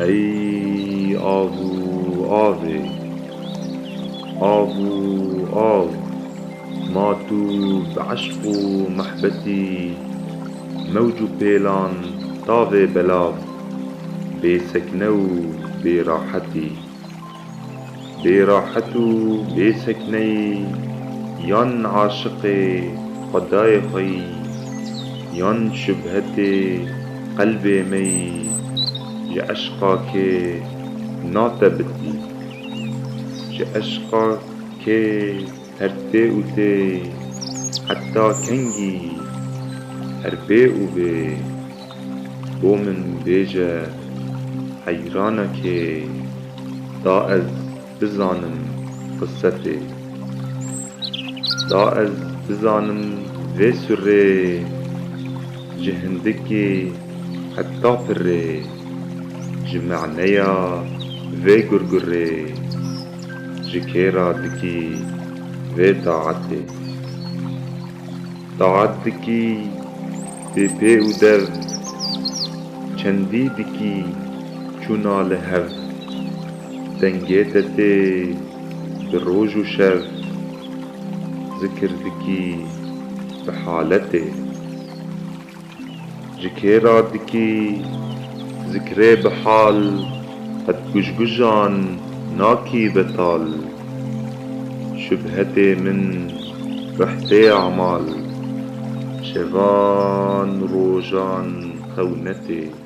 ای آوو آوه آوو آو ما تو بعشق و محبتی موج و پیلان تاوه بلاو بی سکنه و بی راحتی بی راحت و بی سکنه یان عاشق خدای خوی یان شبهت قلب می جه عشقا که ناتبتی جه عشقا که هر تی و تی حتی کنگی هر بی و بی بو من بیجه حیرانه که دا از بزانم قصته دا از بزانم وی سره جه هندکی حتی پره جه معنیا وی گرگره جه کیرا دکی وی طاعته طاعت دکی بی پی و دو چندی دکی چونا لهو دنگیت تی بروج و شو ذکر دکی بحالته جکیرا دکی ذکره بحال قد گجگجان ناکی بطال شبهت من رحتي أعمال شغان روجان خونتي